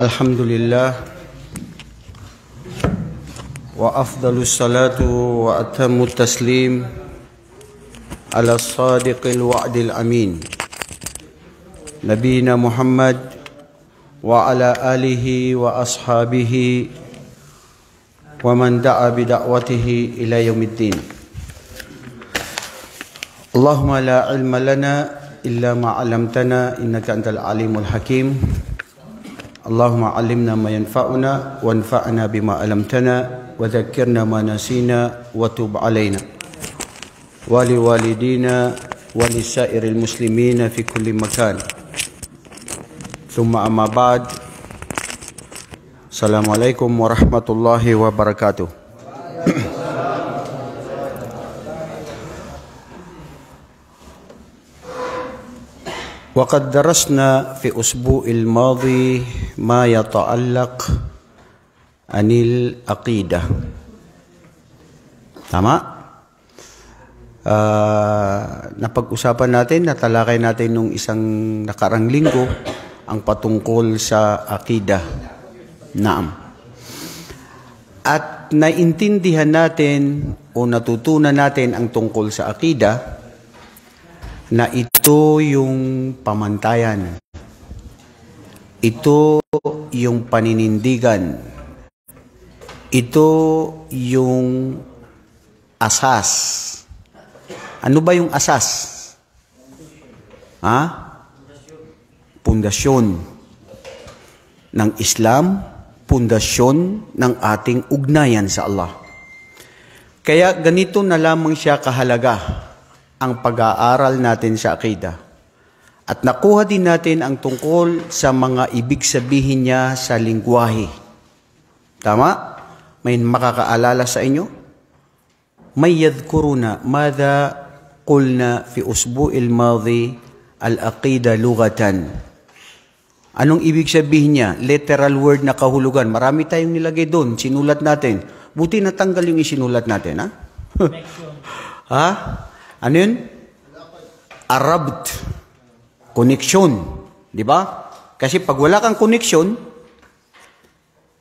Alhamdulillah wa afdalus salatu wa atammu taslim ala sadiqil wa'dil amin nabiyina Muhammad wa ala alihi wa ashabihi wa man da'a bi da'watihi ila yaumiddin. Allahumma la ilma lana illa ma 'allamtana innaka antal alimul hakim. Allahumma 'allimna ma yanfa'una wanfa'na bima 'allamtana wa dhakkirna ma nasina wa tub 'alaina wa liwalidina wa lisairil muslimina fi kulli makan. Thumma amma ba'd. Assalamualaikum warahmatullahi wabarakatuh. وقد درسنا في أسبوع الماضي ما يتعلق عن العقيدة. Tama? Napag-usapan natin, natalakay natin nung isang nakarang linggo ang patungkol sa aqidah. Naam. At naintindihan natin o natutunan natin ang tungkol sa aqidah na ito yung pamantayan, ito yung paninindigan, ito yung asas. Ano ba yung asas? Pundasyon ng Islam, pundasyon ng ating ugnayan sa Allah. Kaya ganito na lamang siya kahalaga ang pag-aaral natin sa aqidah. At nakuha din natin ang tungkol sa mga ibig sabihin niya sa lingwahe. Tama? May makakaalala sa inyo? May yadhkuruna madha qulna fi usbu'il madhi al-aqida lughatan. Anong ibig sabihin niya? Literal word na kahulugan. Marami tayong nilagay doon. Sinulat natin. Buti natanggal yung isinulat natin, ha? Ha? Ano yun? Arabt. Connection. Di ba? Kasi pag wala kang connection,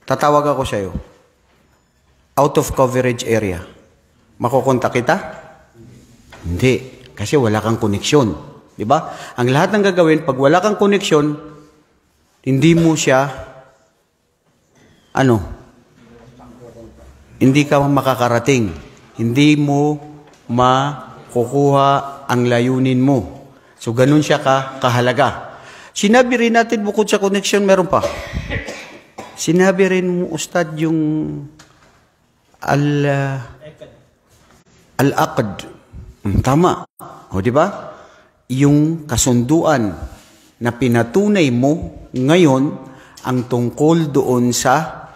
tatawag ako sa'yo. Out of coverage area. Makukontak kita? Hindi. Kasi wala kang connection. Di ba? Ang lahat ng gagawin, pag wala kang connection, hindi mo siya, hindi ka makakarating. Hindi mo kukuha ang layunin mo. So, ganun siya kahalaga. Sinabi rin natin, bukod sa connection, meron pa. Sinabi rin mo, Ustad, yung al-aqd. Tama. O, di ba? Yung kasunduan na pinatunay mo ngayon ang tungkol doon sa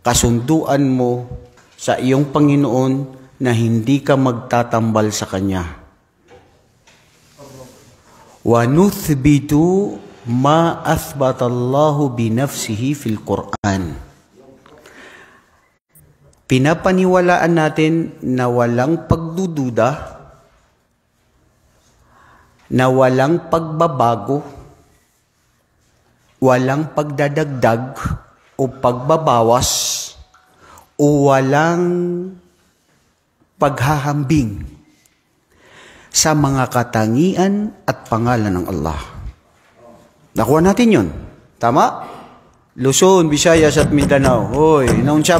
kasunduan mo sa iyong Panginoon na hindi ka magtatambal sa Kanya. Wa nuthbitu ma athbatallahu binafsihi fil Quran. Pinapaniwalaan natin na walang pagdududa, na walang pagbabago, walang pagdadagdag o pagbabawas, o walang paghahambing sa mga katangian at pangalan ng Allah. Nakuha natin yun. Tama? Luzon, Visayas at Mindanao. Hoy, naunsya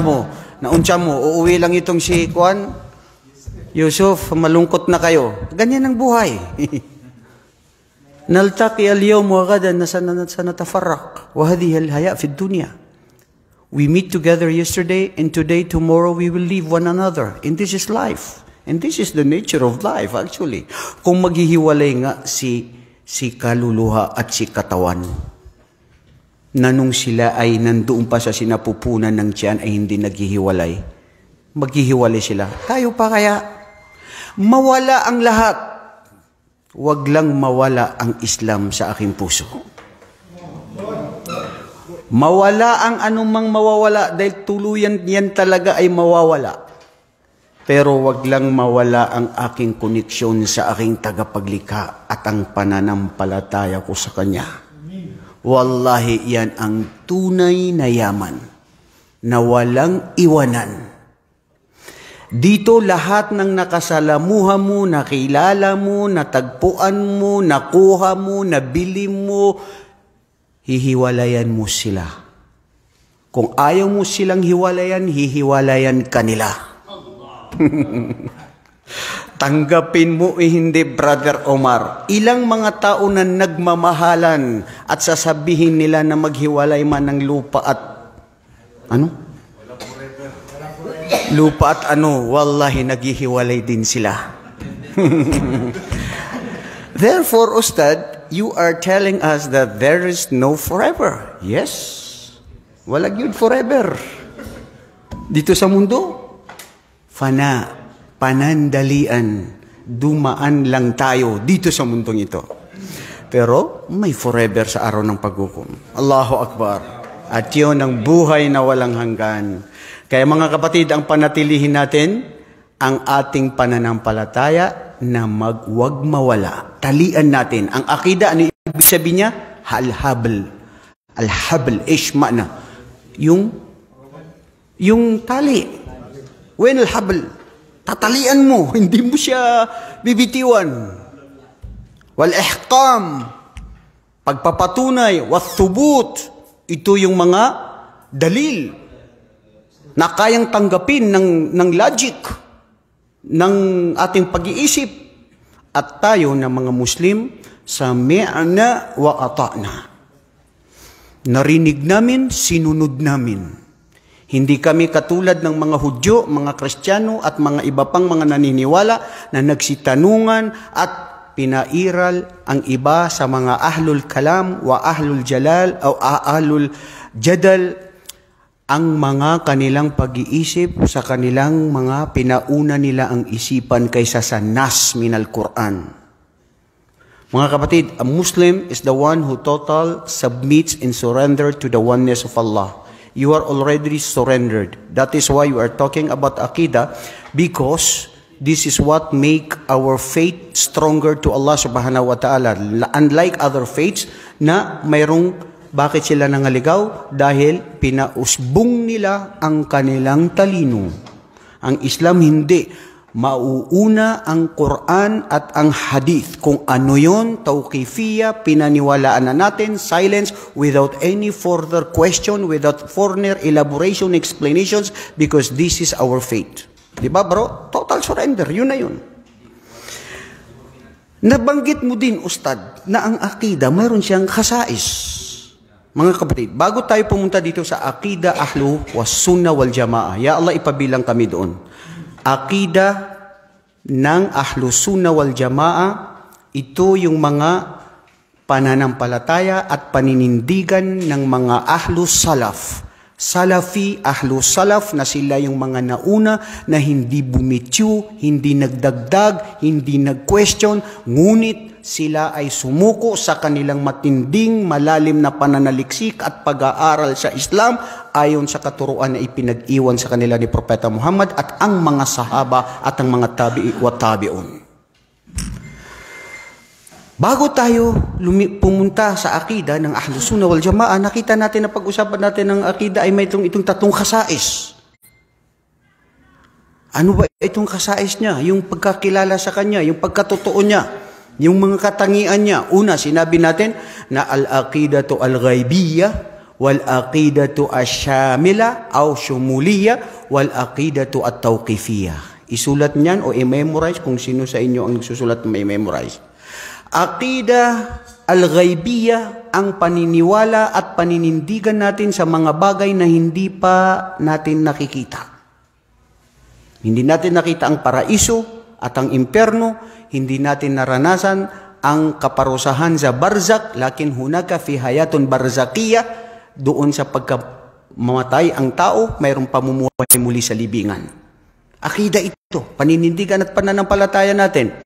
mo, uuwi lang itong si Juan, Yusuf, malungkot na kayo. Ganyan ang buhay. Naltaqi al-yawm wa ghadan sanatafarraq wa hadhihi al-haya fi ad-dunya. We meet together yesterday, and today, tomorrow, we will leave one another. And this is life. And this is the nature of life, actually. Kung maghihiwalay nga si kaluluha at si katawan, na nung sila ay nandoon pa sa sinapupunan ng tiyan ay hindi naghihiwalay, maghihiwalay sila. Tayo pa kaya? Mawala ang lahat. Wag lang mawala ang Islam sa aking puso. Mawala ang anumang mawawala dahil tuluyan yan talaga ay mawawala. Pero wag lang mawala ang aking koneksyon sa aking tagapaglikha at ang pananampalataya ko sa Kanya. Wallahi, yan ang tunay na yaman na walang iwanan. Dito lahat ng nakasalamuha mo, nakilala mo, natagpuan mo, nakuha mo, nabili mo, hihiwalayan mo sila. Kung ayaw mo silang hiwalayan, hihiwalayan ka nila. Tanggapin mo hindi, Brother Omar. Ilang mga tao na nagmamahalan at sasabihin nila na maghiwalay man ng lupa at lupa at wallahi naghihiwalay din sila. Therefore, Ustad, you are telling us that there is no forever. Yes. Walang yun forever. Dito sa mundo, fana, panandalian, dumaan lang tayo dito sa mundong ito. Pero may forever sa araw ng paghukom. Allahu Akbar. At yun ang buhay na walang hanggan. Kaya mga kapatid, ang panatilihin natin ang ating pananampalataya na wag mawala. Talian natin. Ang akida, ano ibig sabihin niya? Al-habl. Al-habl, ish ma'na. Yung tali. When al-habl, tatalian mo, hindi mo siya bibitiwan. Wal-ihkam, pagpapatunay, wath-thubut, ito yung mga dalil na kayang tanggapin ng logic, ng ating pag-iisip. At tayo na mga Muslim, sami'na wa ata'na. Narinig namin, sinunod namin. Hindi kami katulad ng mga Hudyo, mga Kristiyano at mga iba pang mga naniniwala na nagsitanungan at pinairal ang iba sa mga ahlul kalam wa ahlul jalal o ahlul jadal ang mga kanilang pag-iisip sa kanilang mga pinauna nila ang isipan kaysa sa nas minal Quran. Mga kapatid, a Muslim is the one who total submits and surrender to the oneness of Allah. You are already surrendered. That is why you are talking about Aqidah, because this is what make our faith stronger to Allah subhanahu wa ta'ala. Unlike other faiths na mayroong bakit sila nangaligaw? Dahil pinausbong nila ang kanilang talino. Ang Islam hindi. Mauuna ang Quran at ang Hadith. Kung ano yun, tawqifiyya, pinaniwalaan na natin, silence, without any further question, without further elaboration, explanations, because this is our faith. Diba bro? Total surrender. Yun na yun. Nabanggit mo din, Ustad, na ang akida, mayroon siyang khasais. Mga kapatid, bago tayo pumunta dito sa Aqida Ahlu was Sunnah wal Jamaah, ya Allah ipabilang kami doon. Aqida ng Ahlu Sunnah wal Jamaah, ito yung mga pananampalataya at paninindigan ng mga Ahlu Salaf. Salafi, Ahlu Salaf na sila yung mga nauna na hindi bumitiw, hindi nagdagdag, hindi nag-question, ngunit sila ay sumuko sa kanilang matinding, malalim na pananaliksik at pag-aaral sa Islam ayon sa katuruan na ipinag-iwan sa kanila ni Propeta Muhammad at ang mga sahaba at ang mga tabi'i wa tabi'un. Bago tayo pumunta sa akida ng Ahlus Sunnah wal Jamaah, nakita natin na pag-usapan natin ng akida ay may itong tatlong khasais. Ano ba itong khasais niya? Yung pagkakilala sa kanya, yung pagkatotoo niya, yung mga katangian niya. Una, sinabi natin na al-aqidatu al-ghaibiyya, wal-aqidatu ash-shamila aw shumuliyya, wal-aqidatu at-tawqifiyya. Isulat niyan o i-memorize kung sino sa inyo ang nagsusulat na may memorize. Aqida al-ghaibiyya, ang paniniwala at paninindigan natin sa mga bagay na hindi pa natin nakikita. Hindi natin nakita ang paraiso at ang impyerno, hindi natin naranasan ang kaparusahan sa barzak, lakin hunaka fi hayatun barzakiyya, doon sa pagkamamatay ang tao, mayroong pamumuhay muli sa libingan. Akida ito, paninindigan at pananampalataya natin.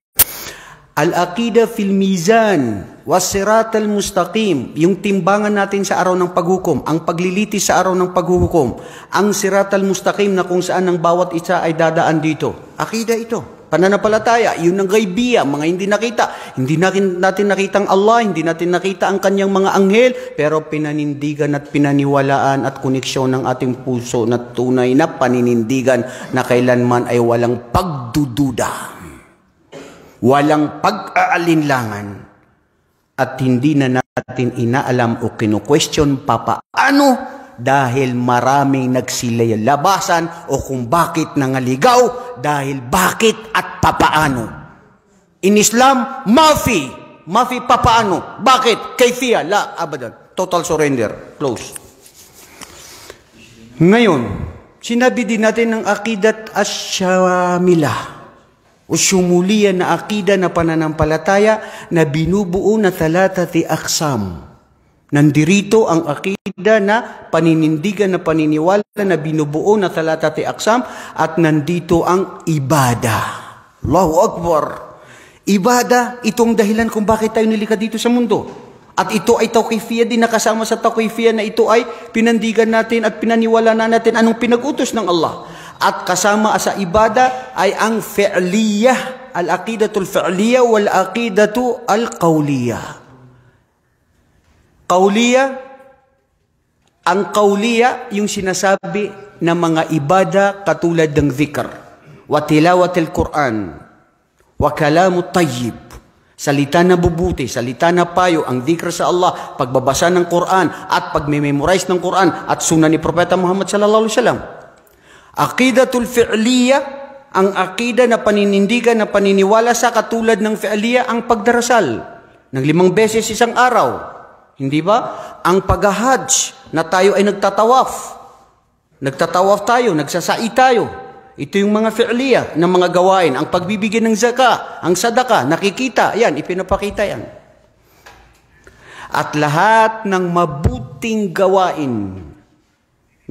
Al-aqida fil mizan, was-sirat al-mustaqim, yung timbangan natin sa araw ng paghukom, ang paglilitis sa araw ng paghukom, ang sirat al-mustaqim na kung saan ang bawat isa ay dadaan dito. Akida ito. Pananampalataya, yun ang gaybiya, mga hindi nakita. Hindi natin nakita ang Allah, hindi natin nakita ang kanyang mga anghel, pero pinanindigan at pinaniwalaan at koneksyon ng ating puso na tunay na paninindigan na kailanman ay walang pagdududa, walang pag-aalinlangan, at hindi na natin inaalam o kinu-question papaano dahil maraming nagsilalabasan o kung bakit nangaligaw, dahil bakit at papaano. In Islam, mafi papaano. Bakit? Kayfiya, la abadan. Total surrender. Close. Ngayon, sinabi din natin ng akidat asyamila o syumuliya na akida na pananampalataya na binubuo na talatati aksam. Nandirito ang akida na paninindigan na paniniwala na binubuo na talatati aksam, at nandito ang ibada. Allahu Akbar. Ibada, itong dahilan kung bakit tayo nilikha dito sa mundo. At ito ay tawqifiyya din, nakasama sa tawqifiyya na ito ay pinandigan natin at pinaniwala na natin anong pinag-utos ng Allah. At kasama sa ibada ay ang fi'liyah, al-aqidatul fi'liyah wal aqidatu al-qawliyah. Ang qawliya, yung sinasabi ng mga ibada katulad ng dhikr, wa tilawatil Quran, wa kalamut tayyib, salita na bubuti, salita na payo, ang dhikr sa Allah, pagbabasa ng Quran, at pagme-memorize ng Quran, at sunan ni Propeta Muhammad sallallahu alaihi wasallam. Aqidatul fi'liya, ang akida na paninindigan, na paniniwala sa katulad ng fi'liya, ang pagdarasal ng 5 beses isang araw. Hindi ba? Ang pag-hajj na tayo ay nagtatawaf. Nagtatawaf tayo, nagsasai tayo. Ito yung mga fi'liya ng mga gawain. Ang pagbibigay ng zaka, ang sadaka, nakikita. Yan, ipinapakita yan. At lahat ng mabuting gawain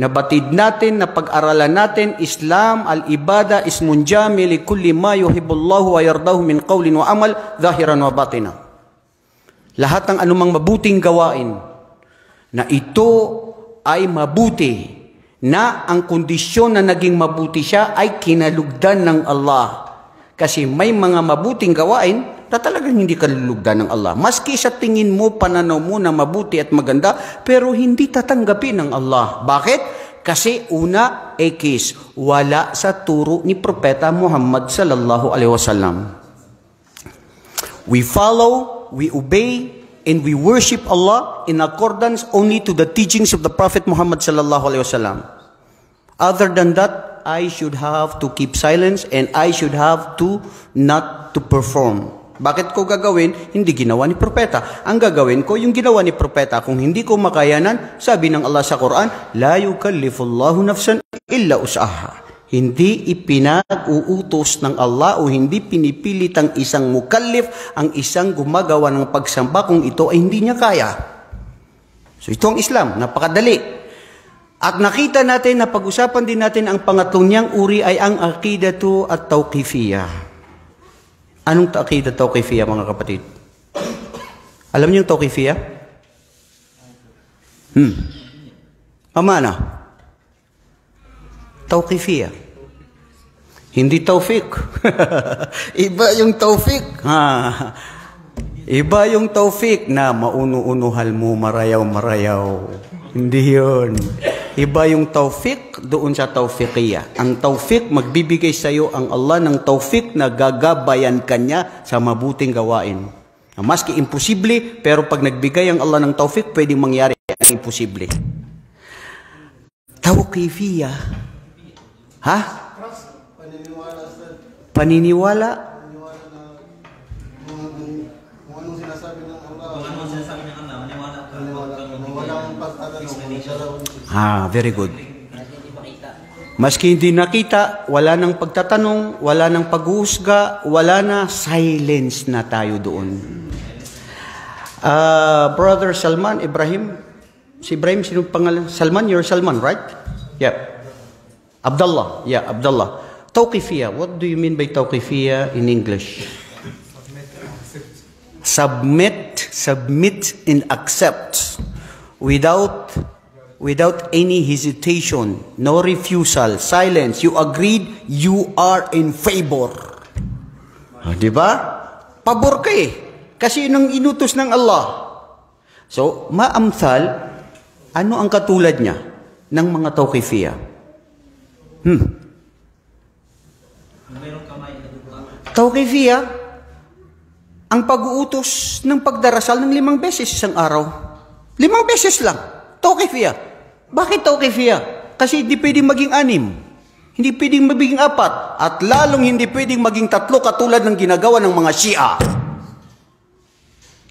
na batid natin, na pag-aralan natin, Islam, al-ibada, ismun jami li kulli ma yuhibbullahu wa yardahu min qawlin wa amal, zahiran wa batina. Lahat ng anumang mabuting gawain na ito ay mabuti, na ang kondisyon na naging mabuti siya ay kinalugdan ng Allah. Kasi may mga mabuting gawain na talagang hindi kalulugdan ng Allah. Maski sa tingin mo, pananaw mo na mabuti at maganda, pero hindi tatanggapin ng Allah. Bakit? Kasi una, wala sa turo ni Propeta Muhammad sallallahu alaihi wasallam. We follow, we obey, and we worship Allah in accordance only to the teachings of the Prophet Muhammad sallallahu alaihi wasallam. Other than that, I should have to keep silence and I should have to not to perform. Bakit ko gagawin? Hindi ginawa ni Propeta. Ang gagawin ko, yung ginawa ni Propeta. Kung hindi ko makayanan, sabi ng Allah sa Quran, la yukallifullahu nafsan illa us'aha. Hindi ipinag-uutos ng Allah o hindi pinipilit ang isang mukallif, ang isang gumagawa ng pagsamba kung ito ay hindi niya kaya. So ito ang Islam, napakadali. At nakita natin na pag-usapan din natin ang pangatlong niyang uri ay ang aqidatu at tawqifiyah. Anong aqidatu at tawqifiyah, mga kapatid? Alam niyo yung tawqifiyah? Pamana? Tawqifiyah. Hindi tawfik. Iba yung tawfik. Iba yung tawfik na mauno-unuhal mo, marayaw-marayaw. Hindi yun. Iba yung tawfik doon sa tawfiqiyah. Ang tawfik, magbibigay sa iyo ang Allah ng tawfik na gagabayan kanya sa mabuting gawain. Maski imposible, pero pag nagbigay ang Allah ng tawfik, pwedeng mangyari ang imposible. Tawqifiyah. Ha? Paniniwala? Kung anong sinasabi ng Allah, walang pagtatanong. Very good. Maski hindi nakita, wala nang pagtatanong, wala nang paghuhusga, wala na, silence na tayo doon. Brother Salman, Ibrahim, si Ibrahim, sino pangalan? Salman, you're Salman, right? Yeah. Abdullah, Abdullah. Tawqifiyah, what do you mean by tawqifiyah in English? Submit and accept without any hesitation, no refusal, silence. You agreed, you are in favor. Di ba? Pabor ka eh. Kasi yun ang inutos ng Allah. So, ma'amthal, ano ang katulad niya ng mga tawqifiyah? Tawqifiyah, ang pag-uutos ng pagdarasal ng 5 beses isang araw. 5 beses lang. Tawqifiyah. Bakit tawqifiyah? Kasi hindi pwedeng maging 6. Hindi pwedeng maging 4. At lalong hindi pwedeng maging 3 katulad ng ginagawa ng mga Shia.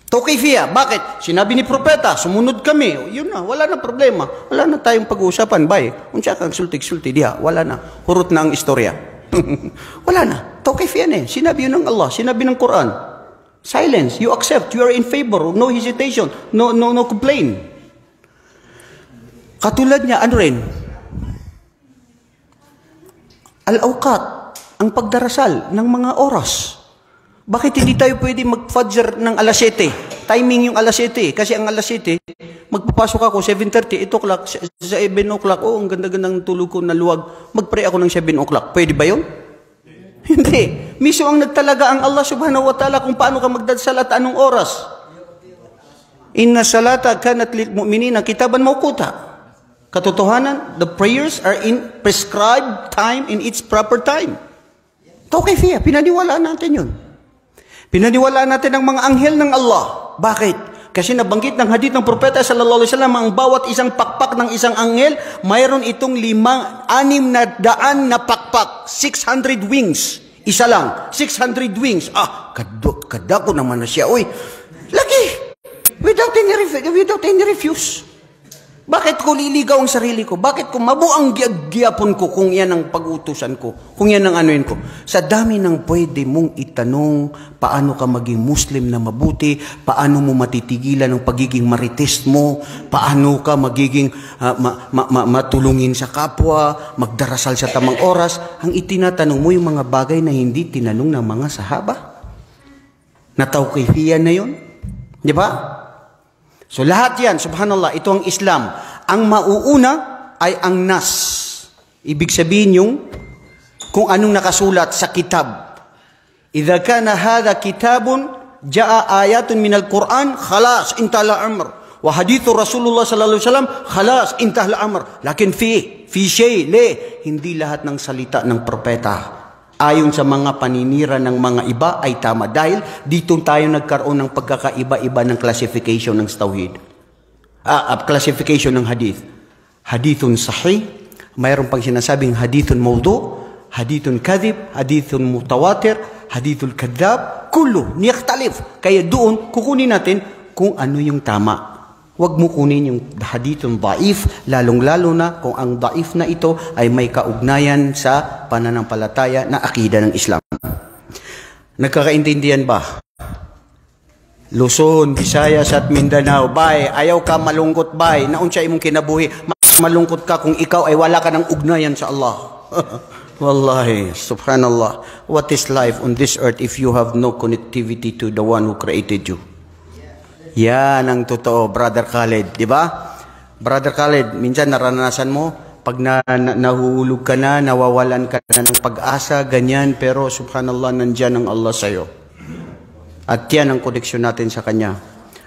Tawqifiyah. Bakit? Sinabi ni propeta, sumunod kami. Yun na, wala na problema. Wala na tayong pag-uusapan. Bay, unsya kang sultig-sulti diha. Wala na. Hurot na ang istorya. Wala na. Tawqifiyah na eh. Sinabi yun ng Allah. Sinabi ng Quran. Silence. You accept. You are in favor. No hesitation. No complaint. Katulad niya, ano rin? Al-awqat. Ang pagdarasal ng mga oras. Bakit hindi tayo pwede mag-fajr ng alas 7? Timing yung alas 7. Kasi ang alas 7, magpapasok ako 7:30, 8 o'clock, 7 o'clock. Oh, ang ganda-gandang tulog ko na luwag. Mag-pray ako ng 7 o'clock. Pwede ba yun? Hindi. Mismo ang nagtalaga ang Allah subhanahu wa ta'ala kung paano ka magdasal at anong oras. Inna salata kanat lil mu'minina kitaban mawquta. Katotohanan, the prayers are in prescribed time in its proper time. Tawqifiyah, pinaniwalaan natin yun. Pinaniwalaan natin ang mga anghel ng Allah. Bakit? Kasi nabanggit ng hadith ng propeta sallallahu alaihi wasallam, ang bawat isang pakpak ng isang anghel, mayroon itong 600 na pakpak. 600 wings. Isa lang. 600 wings. Kadako naman na siya. Uy, lagi. Without any refuse. Bakit ko liligaw ang sarili ko? Bakit ko mabuang giyapon ko kung yan ang pag-utusan ko? Kung yan ang anuin ko? Sa dami ng pwede mong itanong, paano ka maging Muslim na mabuti? Paano mo matitigilan ang pagiging marites mo? Paano ka magiging matulungin sa kapwa? Magdarasal sa tamang oras? Ang itinatanong mo yung mga bagay na hindi tinanong ng mga sahaba? Natawqifiyah na yun? Di ba? So lahat yan, subhanallah, ito ang Islam. Ang mauuna ay ang nas. Ibig sabihin yung kung anong nakasulat sa kitab. Idha kana hadha kitabun, jaa ayatun minal Quran, khalas, intala amr. Wa hadithu Rasulullah sallallahu alaihi wasallam, khalas, intala amr. Lakin fi shay, hindi lahat ng salita ng propeta ayon sa mga paninira ng mga iba ay tama. Dahil dito tayo nagkaroon ng pagkakaiba-iba ng classification ng tauhid. Classification ng hadith. Hadithun sahih, mayroon pang sinasabing hadithun mawdu, hadithun kadhib, hadithun mutawatir, hadithul kadhab, kullu niyakhtalif. Kaya doon kukunin natin kung ano yung tama. Huwag mo kunin yung hadithun daif, lalong-lalo na kung ang daif na ito ay may kaugnayan sa pananampalataya na akida ng Islam. Nagkakaintindihan ba? Luzon, Visayas at Mindanao, bay, ayaw ka malungkot, bay, naunsya imong kinabuhi, malungkot ka kung ikaw ay wala ka ng ugnayan sa Allah. Wallahi, subhanallah, what is life on this earth if you have no connectivity to the one who created you? Yan ang totoo, Brother Khaled, di ba? Brother Khaled, minsan naranasan mo, pag nahuhulog ka na, nawawalan ka na ng pag-asa, ganyan, pero subhanallah, nandyan ang Allah sa'yo. At yan ang koneksyon natin sa Kanya.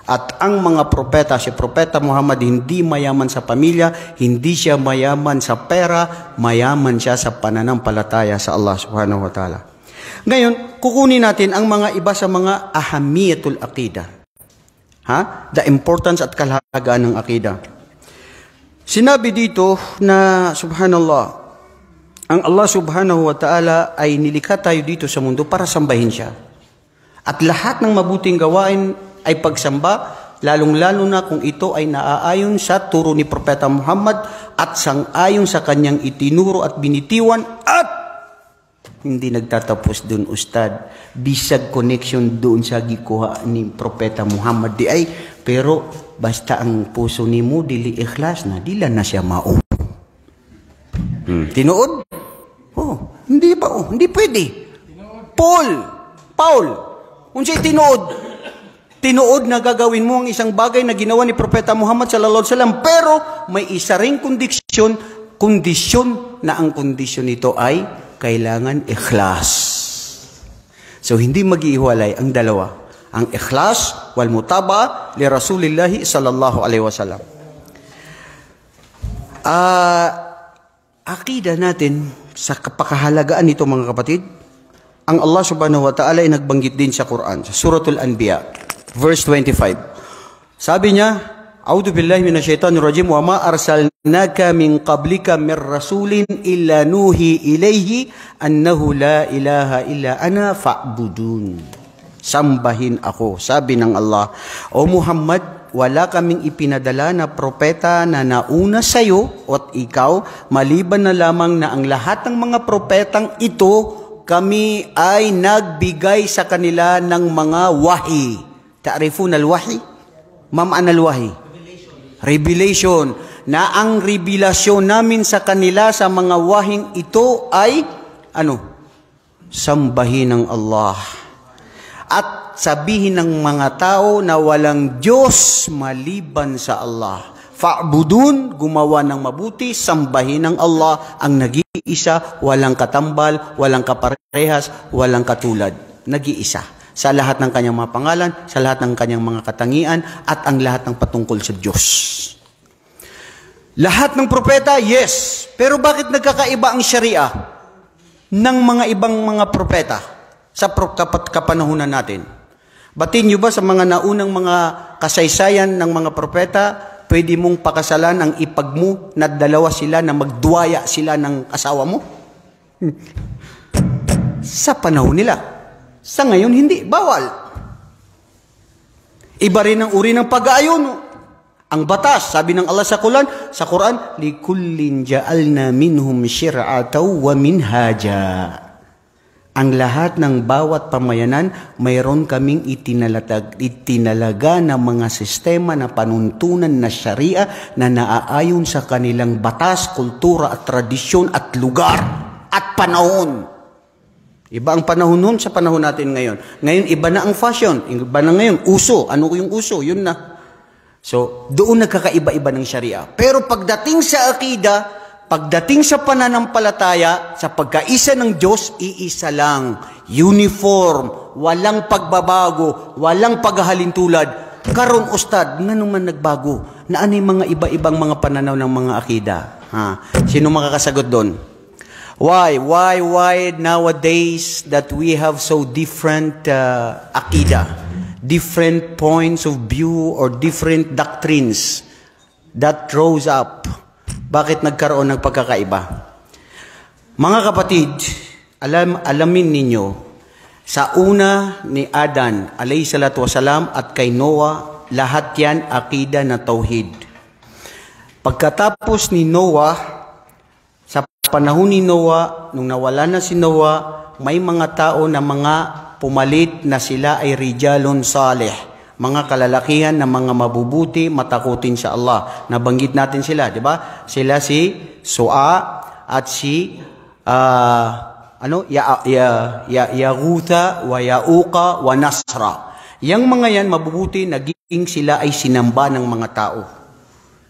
At ang mga propeta, si Propeta Muhammad, hindi mayaman sa pamilya, hindi siya mayaman sa pera, mayaman siya sa pananampalataya sa Allah subhanahu wa ta'ala. Ngayon, kukunin natin ang mga iba sa mga ahamiyatul aqidah. The importance at kalagahan ng akida. Sinabi dito na subhanallah, ang Allah subhanahu wa ta'ala ay nilikha tayo dito sa mundo para sambahin siya. At lahat ng mabuting gawain ay pagsamba, lalong-lalo na kung ito ay naaayon sa turo ni Propeta Muhammad at sang-ayon sa kanyang itinuro at binitiwan at hindi nagtatapos doon, Ustad. Bisag connection doon sa gikuha ni Propeta Muhammad di ay, pero basta ang puso ni mo dili ikhlas na, dila na siya mao. Tinuod? Hindi ba? Hindi pwede. Paul, unsay tinuod? Tinuod na gagawin mo ang isang bagay na ginawa ni Propeta Muhammad sallallahu alaihi wasallam, pero may isa ring kondisyon na ang kondisyon nito ay kailangan ikhlas. So hindi mag-iiwalay ang dalawa. Ang ikhlas wal mutaba li Rasulillahi sallallahu alaihi wasallam. Akida natin sa kapakahalagaan nito mga kapatid, ang Allah subhanahu wa ta'ala ay nagbanggit din sa Quran, sa Suratul Anbiya, verse 25. Sabi niya, A'udhu billahi minasyaitanir rajim, wa ma arsalnaka min qablika mir rasulin illa nuhi ilayhi annahu la ilaha illa ana fa'budun. Sambahin ako. Sabi ng Allah, O Muhammad, wala kaming ipinadala na propeta na nauna sa iyo at ikaw, maliban na lamang na ang lahat ng mga propetang ito, kami ay nagbigay sa kanila ng mga wahi. Ta'rifun al-wahi? Ma'an al-wahi? Revelation. Na ang revelasyon namin sa kanila sa mga wahing ito ay, sambahin ng Allah. At sabihin ng mga tao na walang Diyos maliban sa Allah. Fa'budun, gumawa ng mabuti, sambahin ng Allah ang nag-iisa, walang katambal, walang kaparehas, walang katulad. Nag-iisa. Sa lahat ng kanyang mga pangalan, sa lahat ng kanyang mga katangian, at ang lahat ng patungkol sa Diyos. Lahat ng propeta, yes. Pero bakit nagkakaiba ang Sharia ng mga ibang mga propeta sa kapanahunan natin? Batin nyo ba sa mga naunang mga kasaysayan ng mga propeta, pwede mong pakasalan ang ipag mo na dalawa sila na magduwaya sila ng asawa mo? Sa panahon nila. Sa ngayon, hindi. Bawal. Iba rin ang uri ng pag-aayon. Ang batas, sabi ng Allah sa Quran, likullin ja'alna minhum shir'ataw wa minhaja. Ang lahat ng bawat pamayanan, mayroon kaming itinalaga na mga sistema na panuntunan na Sharia na naaayon sa kanilang batas, kultura at tradisyon at lugar at panahon. Iba ang panahon noon sa panahon natin ngayon. Ngayon, iba na ang fashion. Iba na ngayon, uso. Ano yung uso? Yun na. So, doon nagkakaiba-iba ng Sharia. Pero pagdating sa akida, pagdating sa pananampalataya, sa pagkaisa ng Diyos, iisa lang. Uniform, walang pagbabago, walang paghahalintulad. Karon ustad, nga naman nagbago? Na ano yung mga iba-ibang mga pananaw ng mga akida? Sino makakasagot doon? Why nowadays that we have so different akida, different points of view or different doctrines that rose up? Bakit nagkaroon ng pagkakaiba? Mga kapatid, alamin ninyo, sa una ni Adan, alayhi salatu wasalam, at kay Noah, lahat yan akida na tauhid. Pagkatapos ni Noah, sa panahon ni Noah, nung nawala na si Noah, may mga tao na mga pumalit na sila ay rijalun salih, mga kalalakihan na mga mabubuti, matakutin sa Allah. Nabanggit natin sila, di ba? Sila si Su'a at si Yaghutha wa Ya'uqa wa Nasra. Yang mga yan mabubuti, naging sila ay sinamba ng mga tao.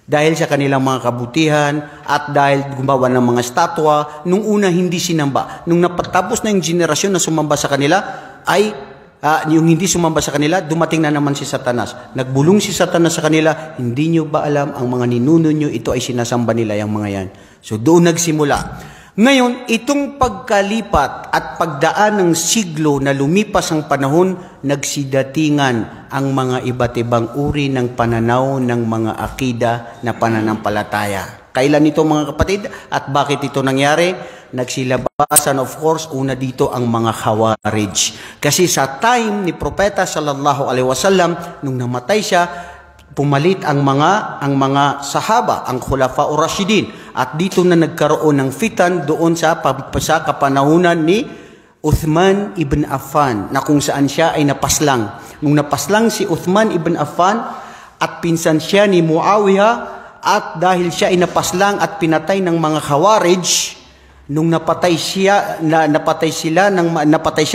Dahil sa kanilang mga kabutihan at dahil gumawa ng mga statwa, nung una hindi sinamba. Nung napatapos na yung generasyon na sumamba sa kanila, ay yung hindi sumamba sa kanila, dumating na naman si Satanas. Nagbulong si Satanas sa kanila, hindi nyo ba alam, ang mga ninuno nyo, ito ay sinasamba nila, yung mga yan. So doon nagsimula. Ngayon, itong pagkalipat at pagdaan ng siglo na lumipas ang panahon, nagsidatingan ang mga iba't ibang uri ng pananaw ng mga akida na pananampalataya. Kailan ito mga kapatid at bakit ito nangyari? Nagsilabasan of course, una dito ang mga Khawarij. Kasi sa time ni Propeta sallallahu alaihi wasallam, nung namatay siya, pumalit ang mga sahaba, ang Khulafa Rashidin. At dito na nagkaroon ng fitan doon sa kapanahunan ni Uthman ibn Affan, na kung saan siya ay napaslang. Nung napaslang si Uthman ibn Affan at pinsan siya ni Muawiyah, at dahil siya ay napaslang at pinatay ng mga Khawarij, nung napatay siya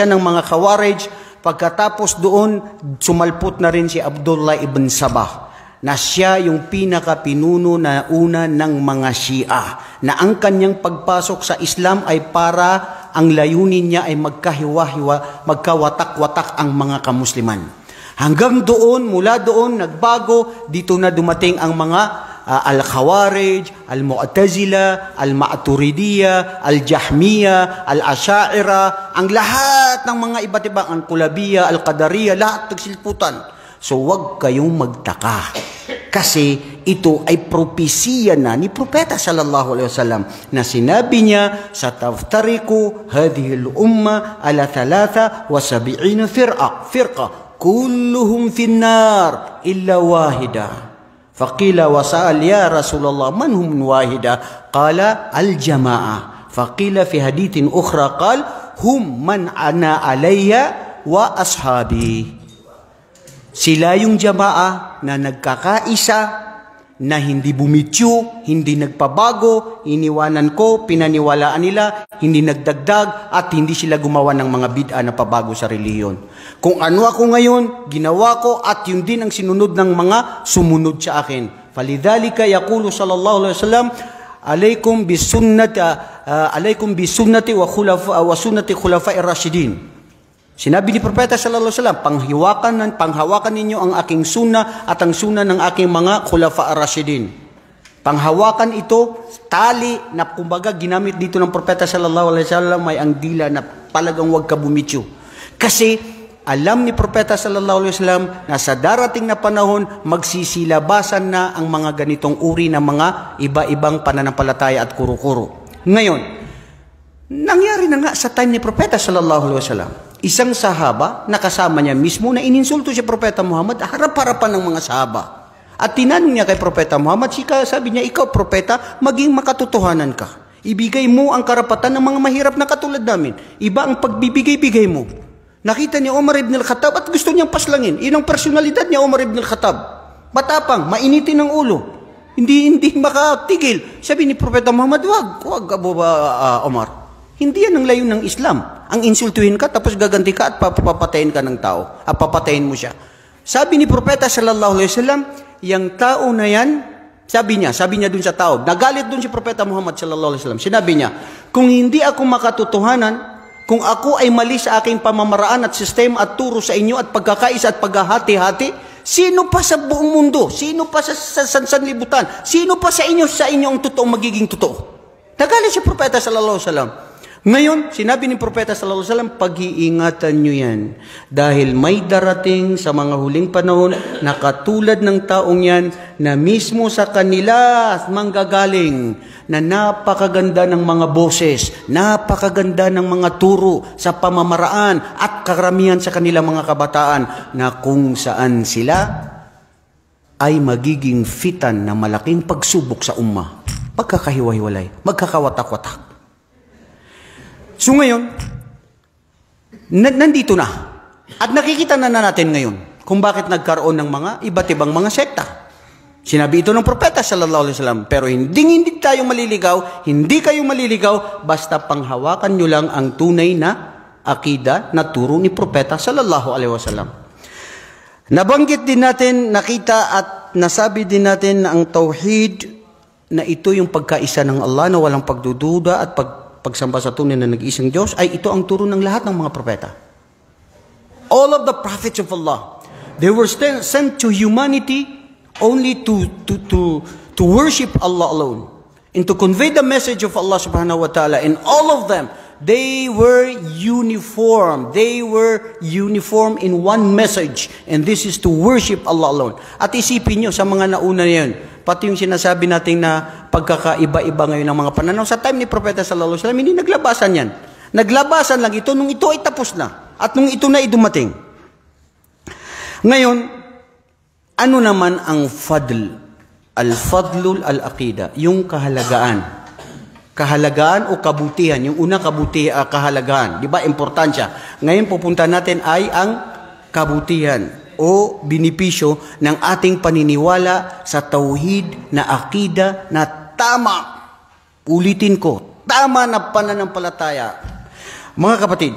ng mga Khawarij, pagkatapos doon sumalpot na rin si Abdullah ibn Sabah, na siya yung pinakapinuno na una ng mga Shia, na ang kanyang pagpasok sa Islam ay para ang layunin niya ay magkawatak-watak ang mga kamusliman. Hanggang doon, mula doon, nagbago, dito na dumating ang mga al-Khawarij, al-Mu'tazila, al-Ma'turidiyya, al-Jahmiyya, al-Asha'ira, ang lahat ng mga iba't ibang, ang Kulabiyya, al-Qadariyya, lahat nagsilputan. So wag kayong magtaka. Kasi ito ay propesiya na ni Propeta sallallahu alaihi wasallam na sinabi niya sa taftariku hadhihi al-umma ala 73 firqa kulluhum finnar illa wahida. Faqila wa sa'al ya Rasulullah man hum wahida? Qala al-jama'a. Faqila fi hadithin ukhra qal hum man ana alayya wa ashabi. Sila yung jama'a na nagkakaisa, na hindi bumitsyo, hindi nagpabago, iniwanan ko, pinaniwalaan nila, hindi nagdagdag, at hindi sila gumawa ng mga bid'a na pabago sa reliyon. Kung ano ako ngayon, ginawa ko, at yun din ang sinunod ng mga sumunod sa akin. Falidhalika yaqulu sallallahu alaihi wasallam, alaykum bisunnati wa sunnati khulafa'ir rasyidin. Sinabi ni Propeta sallallahu alaihi wasallam, panghawakan ninyo ang aking sunna at ang sunna ng aking mga khulafa ar-rasyidin. Panghawakan ito, tali na kumbaga ginamit dito ng Propeta sallallahu alaihi wasallam may ang dila na talagang wag ka bumitsyo. Kasi alam ni Propeta sallallahu alaihi wasallam na sa darating na panahon magsisilabasan na ang mga ganitong uri ng mga iba-ibang pananampalataya at kuro-kuro. Ngayon, nangyari na nga sa time ni Propeta sallallahu alaihi wasallam. Isang sahaba na kasama niya mismo na ininsulto si Propeta Muhammad harap-harapan ng mga sahaba. At tinanong niya kay Propeta Muhammad, sabi niya, ikaw Propeta, maging makatotohanan ka. Ibigay mo ang karapatan ng mga mahirap na katulad namin. Iba ang pagbibigay-bigay mo. Nakita ni Umar ibn al-Khattab at gusto niyang paslangin. Iyon ang personalidad niya, Umar ibn al-Khattab. Matapang, mainitin ng ulo. Hindi makatigil. Sabi ni Propeta Muhammad, wag Abu Umar. Hindi yan ang layon ng Islam. Ang insultuhin ka, tapos gaganti ka at papatayin ka ng tao. At papatayin mo siya. Sabi ni Propeta sallallahu alaihi wasallam, yung tao na yan, sabi niya dun sa tao, nagalit dun si Propeta Muhammad sallallahu alaihi wasallam. Sinabi niya, kung hindi ako makatotohanan, kung ako ay mali sa aking pamamaraan at sistema at turo sa inyo at pagkakaisa at paghahati-hati, sino pa sa buong mundo? Sino pa sa sanlibutan? Sino pa sa inyo ang totoong magiging totoo? Nagalit si Propeta sallallahu alaihi wasallam. Ngayon, sinabi ni Propeta sallallahu alaihi wasallam, pag-iingatan nyo yan. Dahil may darating sa mga huling panahon na katulad ng taong yan na mismo sa kanila manggagaling na napakaganda ng mga boses, napakaganda ng mga turo sa pamamaraan at karamihan sa kanilang mga kabataan na kung saan sila ay magiging fitan na malaking pagsubok sa umma. Pagkakahiwa-hiwalay, magkakawatak-watak. So ngayon, nandito na. At nakikita na natin ngayon kung bakit nagkaroon ng mga iba't ibang mga sekta. Sinabi ito ng Propeta sallallahu alaihi wasallam, pero hindi tayo maliligaw, hindi kayo maliligaw, basta panghawakan nyo lang ang tunay na akida na turo ni Propeta sallallahu alaihi wasallam. Nabanggit din natin, nakita at nasabi din natin na ang tauhid na ito yung pagkaisa ng Allah na walang pagdududa at pagsamba sa tunay na nag-iisang Diyos, ay ito ang turo ng lahat ng mga propeta. All of the prophets of Allah, they were sent to humanity only to worship Allah alone and to convey the message of Allah subhanahu wa ta'ala. And all of them, they were uniform. They were uniform in one message, and this is to worship Allah alone. At isipin nyo sa mga nauna na yun, pati yung sinasabi natin na pagkakaiba-iba ngayon ng mga pananaw. Sa time ni Propeta sallallahu alaihi wasallam, hindi naglabasan yan. Naglabasan lang ito nung ito ay tapos na. At nung ito na ay dumating. Ngayon, ano naman ang fadl? Al-fadlul al-aqida. Yung kahalagaan. Kahalagaan o kabutihan. Yung unang kahalagaan. Di ba? Importansya. Ngayon pupunta natin ay ang kabutihan o binipisyo ng ating paniniwala sa tauhid na akida na tama. Ulitin ko, tama na pananampalataya. Mga kapatid,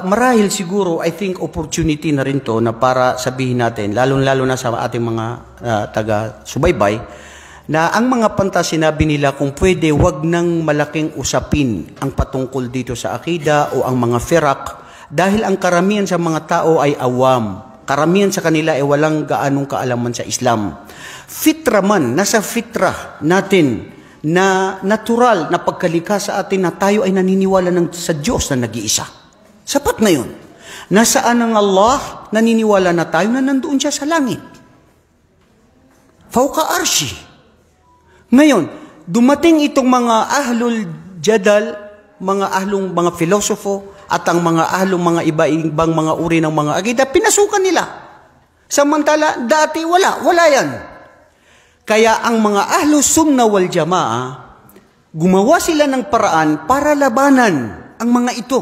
marahil siguro, I think opportunity na rin to na para sabihin natin, lalo na sa ating mga taga-subaybay, na ang mga panta sinabi nila kung pwede wag nang malaking usapin ang patungkol dito sa akida o ang mga firak dahil ang karamihan sa mga tao ay awam. Karamihan sa kanila ay walang gaanong kaalaman sa Islam. Fitra man, nasa fitra natin na natural na pagkalikha sa atin na tayo ay naniniwala sa Diyos na nag-iisa. Sapat na yun. Nasaan ang Allah, naniniwala na tayo na nandoon siya sa langit. Fauqa arshi. Ngayon, dumating itong mga ahlul jadal, mga filosofo, at ang mga ahlong mga iba-ibang mga uri ng mga akida, pinasukan nila. Samantala, dati wala yan. Kaya ang mga ahlu sunna wal jamaa, gumawa sila ng paraan para labanan ang mga ito.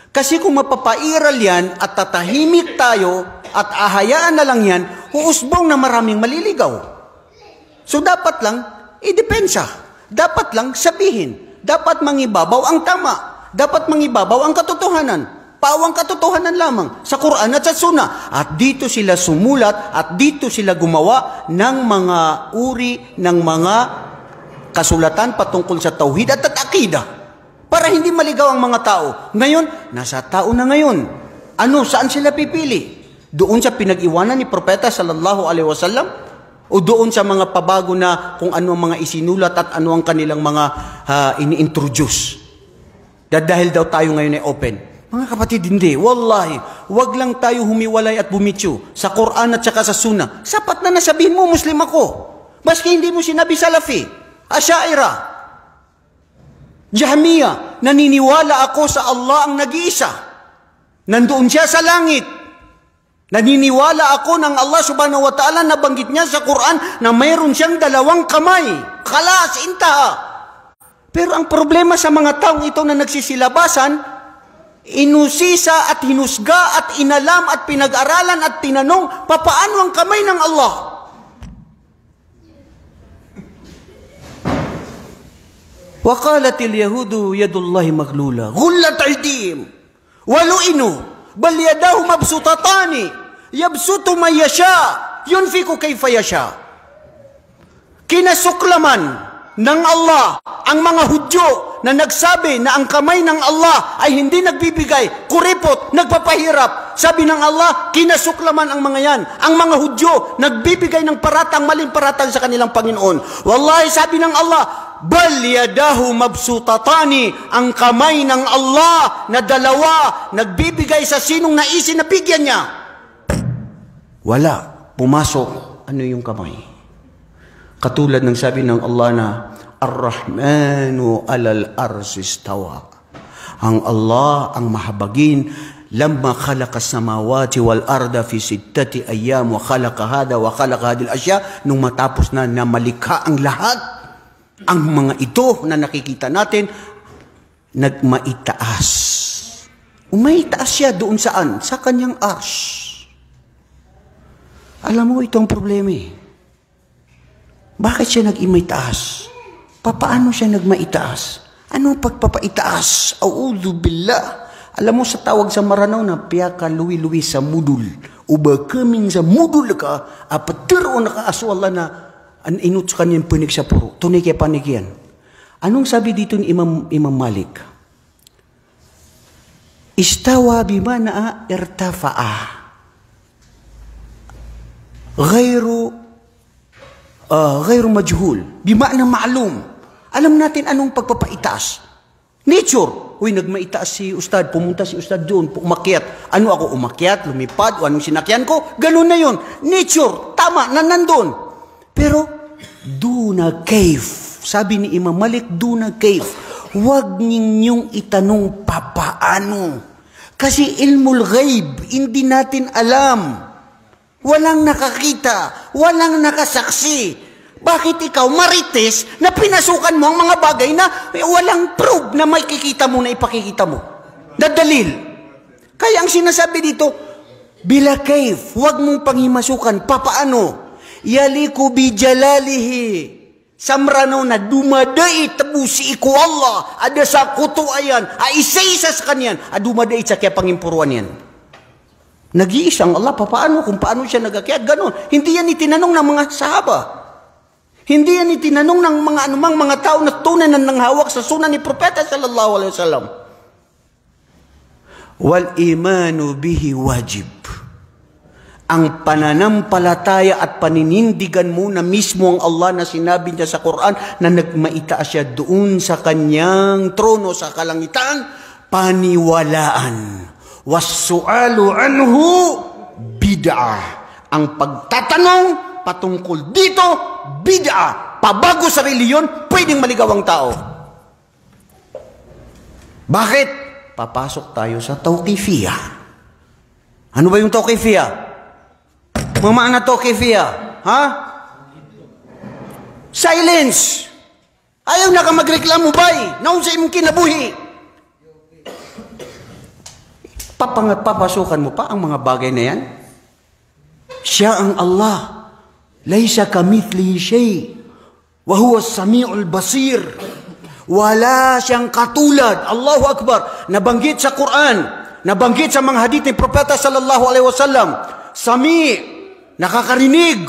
Kasi kung mapapairal yan at tatahimik tayo at ahayaan na lang yan, huusbong na maraming maliligaw. So dapat lang, idepensa. Dapat lang sabihin. Dapat mangibabaw ang tama. Dapat mangibabaw ang katotohanan. Pawang katotohanan lamang sa Quran at sa Sunnah. At dito sila sumulat at dito sila gumawa ng mga uri ng mga kasulatan patungkol sa tauhid at akida. Para hindi maligaw ang mga tao. Ngayon, nasa tao na ngayon. Saan sila pipili? Doon sa pinag-iwanan ni Propeta sallallahu alaihi wasallam? O doon sa mga pabago na kung ano ang mga isinulat at ano ang kanilang mga ini-introduce. Dahil daw tayo ngayon ay open. Mga kapatid, hindi. Wallahi, wag lang tayo humiwalay at bumitsyo sa Quran at saka sa Sunnah. Sapat na nasabihin mo, Muslim ako. Maski hindi mo sinabi Salafi, Asy'ariyah, Jahmiyah, naniniwala ako sa Allah ang nag-iisa. Nandoon siya sa langit. Naniniwala ako ng Allah subhanahu wa ta'ala na banggit niya sa Quran na mayroon siyang 2 kamay. Khalas, intaha. Pero ang problema sa mga taong ito na nagsisilabasan, inusisa at hinusga at inalam at pinag-aralan at tinanong, papaano ang kamay ng Allah? وَقَالَتِ الْيَهُودُ يَدُ اللَّهِ مَغْلُولَةٌ غُلَّتْ أَيْدِيهِمْ وَلُئِنُوا بَلْ يَدَاهُ مَبْسُوطَتَانِ يَبْسُطُ مَن يَشَاءُ يُنْفِقُ كَيْفَ يَشَاءُ. Kinasuklaman ng Allah ang mga Hudyo na nagsabi na ang kamay ng Allah ay hindi nagbibigay, kuripot, nagpapahirap. Sabi ng Allah, kinasuklaman ang mga yan. Ang mga Hudyo nagbibigay ng paratang, maling paratang sa kanilang Panginoon. Wallahi, sabi ng Allah, bal yadahu mabsutatani, ang kamay ng Allah na 2, nagbibigay sa sinong naisin na bigyan niya. Wala, pumasok. Ano yung kamay? Katulad ng sabi ng Allah na, Ar-Rahmanu alal arsi istawa. Ang Allah, ang mahabagin, lamma khalaqa samawati wal arda fi 6 ayyam wa khalaqa hada wa khalaqa hadil asya, nung matapos na malikha ang lahat, ang mga ito na nakikita natin, nagmaitaas. Umaitaas siya doon saan? Sa kanyang arsh. Alam mo, ito ang problema eh. Bakit siya nag-imaitaas? Paano siya nagmaitaas? Ano pagpapaitaas? A'udhu billah. Alam mo sa tawag sa Maranao na piyaka luwi-luwi sa mudul. Uba kaming sa mudul ka, apatiro na kaaso Allah na an inut sa kanyang punik sa puro. Tunay kaya panikyan. Anong sabi dito ni Imam Malik? Istawa bimana irtafa'a. Ghayru majhul. Bimana ma'lum. Alam natin anong pagpapaitaas. Nature. Uy, nagmaitaas si Ustad. Pumunta si Ustad doon. Umakyat. Ano ako? Umakyat, lumipad, o anong sinakyan ko? Ganun na yun. Nature. Tama, nandun. Pero, do na cave. Sabi ni Imam Malik, do na cave. Huwag ninyong itanong papaano. Kasi ilmul ghaib, hindi natin alam. Walang nakakita, walang nakasaksi. Bakit ikaw, marites, na pinasukan mo ang mga bagay na walang proof na may kikita mo na ipakikita mo? Dadalil. Kaya ang sinasabi dito, bila cave, huwag mong panghimasukan. Papaano? Yaliku bi jalalihi. Samrano na dumaday tabusi iku Allah. Ada sa kuto ayan. Isa-isa sa kanyan. Dumaday sa kaya pangimpuruan yan. Nag-iisang Allah. Paano? Kung paano siya nagakyat? Ganon. Hindi yan itinanong ng mga sahaba. Hindi yan itinanong ng mga anumang mga tao na tunay na nanghawak sa sunan ni Propeta sallallahu alaihi wasallam. Wal imanu bihi wajib. Ang pananampalataya at paninindigan mo na mismo ang Allah na sinabi niya sa Quran na nagmaitaas siya doon sa kanyang trono sa kalangitan, paniwalaan. Was-su'alu anhu bid'ah. Ang pagtatanong patungkol dito, bid'ah. Pabago sa reliyon, pwedeng maligaw ang tao. Bakit? Papasok tayo sa tawqifiyah. Ano ba yung tawqifiyah? Mamana tawqifiyah? Ha? Silence. Ayaw na ka magreklamo bay. Naun sa imong kinabuhi. Papasukan mo pa ang mga bagay na yan? Siya ang Allah. Laysa kamithlihi shay. Wa huwa as-sami'ul basir. Wala siyang katulad. Allahu Akbar. Nabanggit sa Quran. Nabanggit sa mga hadith ni Propeta sallallahu alaihi wasallam. Sami', nakakarinig.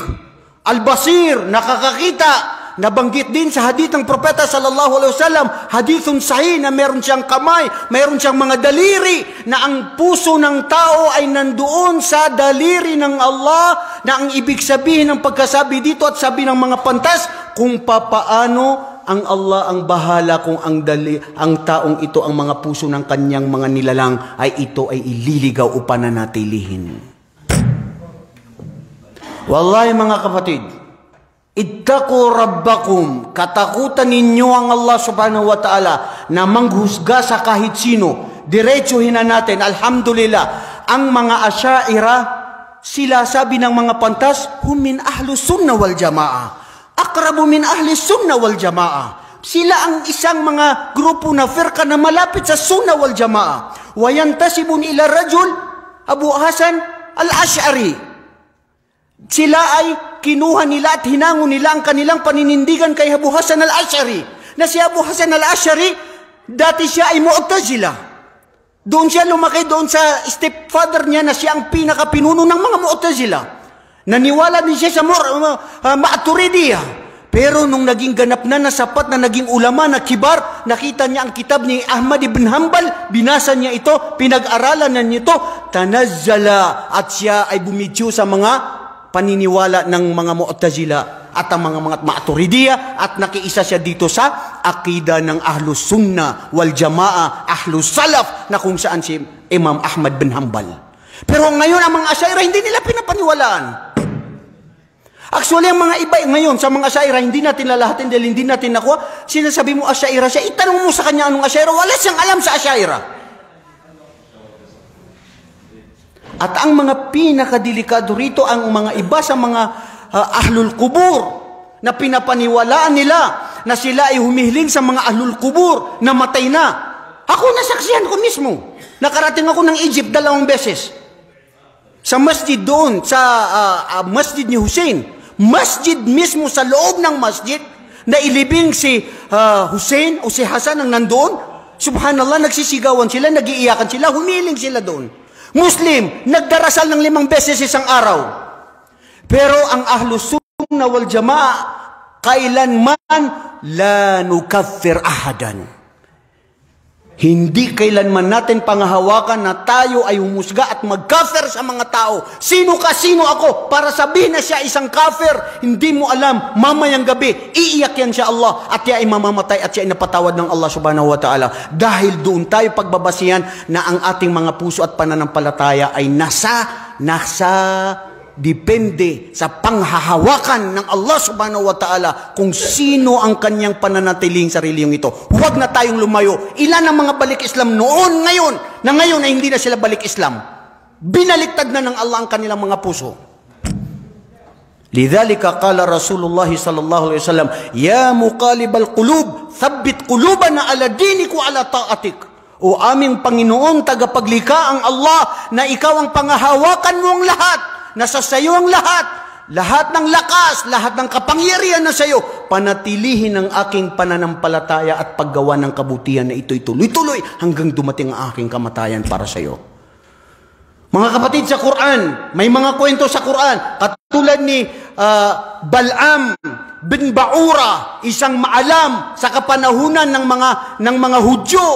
Al-basir, nakakakita. Nabanggit din sa hadith ng Propeta sallallahu alaihi wasallam, hadithun sahih na meron siyang kamay, meron siyang mga daliri, na ang puso ng tao ay nandoon sa daliri ng Allah, na ang ibig sabihin ng pagkasabi dito at sabi ng mga pantas, kung papaano ang Allah ang bahala kung ang taong ito, ang mga puso ng kanyang mga nilalang ay ito ay ililigaw o pananatilihin. Wallahi mga kapatid, ittaqu rabbakum, katakutan ninyo ang Allah subhanahu wa ta'ala na manghusga sa kahit sino. Diretsuhin na natin, alhamdulillah, ang mga Asy'ariyya, sila sabi ng mga pantas, hum min ahlus sunnah wal jamaah. Akrabu min ahli sunnah wal jamaah. Sila ang isang mga grupo na firqa na malapit sa sunnah wal jamaah. Wa yantasibun ila rajul Abu Hasan al-Asy'ari. Sila ay kinuha nila at hinangon nila ang kanilang paninindigan kay Abu Hasan al-Asy'ari. Na si Abu Hasan al-Asy'ari, dati siya ay Mu'tazila. Doon siya lumaki, doon sa stepfather niya na siya ang pinakapinuno ng mga Mu'tazila. Naniwala din siya sa Ma'turidiyah. Pero nung naging ganap na sapat na naging ulama na kibar, nakita niya ang kitab ni Ahmad ibn Hanbal, binasa niya ito, pinag-aralan na niya ito, tanazzala, at siya ay bumidyo sa mga paniniwala ng mga Mu'tazila at ang mga Ma'turidiyah, at nakiisa siya dito sa akida ng Ahlus Sunnah wal Jamaah, Ahlus Salaf, na kung saan si Imam Ahmad bin Hanbal. Pero ngayon ang mga Asy'ariyya hindi nila pinapaniwalaan. Actually, ang mga iba ngayon sa mga Asy'ariyya, hindi natin lalahatin dahil hindi natin nakuha. Sinasabi mo Asy'ariyya siya, itanong mo sa kanya anong Asy'ariyya, wala siyang alam sa Asy'ariyya. At ang mga pinakadelikado rito, ang mga iba sa mga ahlul kubur, na pinapaniwalaan nila na sila ay humihiling sa mga ahlul kubur na matay na. Ako, nasaksihan ko mismo. Nakarating ako ng Egypt 2 beses. Sa masjid doon, sa masjid ni Hussein. Masjid mismo, sa loob ng masjid, na ilibing si Hussein o si Hasan ang nandoon. Subhanallah, nagsisigawan sila, nagiiyakan sila, humiling sila doon. Muslim, nagdarasal ng 5 beses isang araw. Pero ang Ahlus Sunnah wal Jamaah, kailanman la nukaffir ahadan. Hindi kailanman natin pangahawakan na tayo ay humusga at magkafir sa mga tao. Sino ka, sino ako? Para sabihin na siya isang kafir, hindi mo alam, mamayang gabi, iiyak yan siya Allah, at siya ay mamamatay at siya ay napatawad ng Allah subhanahu wa ta'ala. Dahil doon tayo pagbabasihan na ang ating mga puso at pananampalataya ay depende sa panghahawakan ng Allah subhanahu wa ta'ala kung sino ang kanyang pananatiling sarili ito. Huwag na tayong lumayo. Ilan ang mga balik Islam noon, ngayon ay hindi na sila balik Islam. Binaliktad na ng Allah ang kanilang mga puso. Lidhalika qala Rasulullah sallallahu alaihi wasallam, ya muqalibal qulub, thabbit qulubana ala dinik wa ala ta'atik. O aming Panginoon, tagapaglikha ang Allah, na ikaw ang pangahawakan mo ang lahat. Nasa sayo ang lahat ng lakas, lahat ng kapangyarihan na sayo, panatilihin ang aking pananampalataya at paggawa ng kabutihan na ito'y tuloy-tuloy hanggang dumating ang aking kamatayan para sayo. Mga kapatid, sa Quran, may mga kwento sa Quran, katulad ni Balaam bin Baura, isang maalam sa kapanahunan ng mga Hudyo,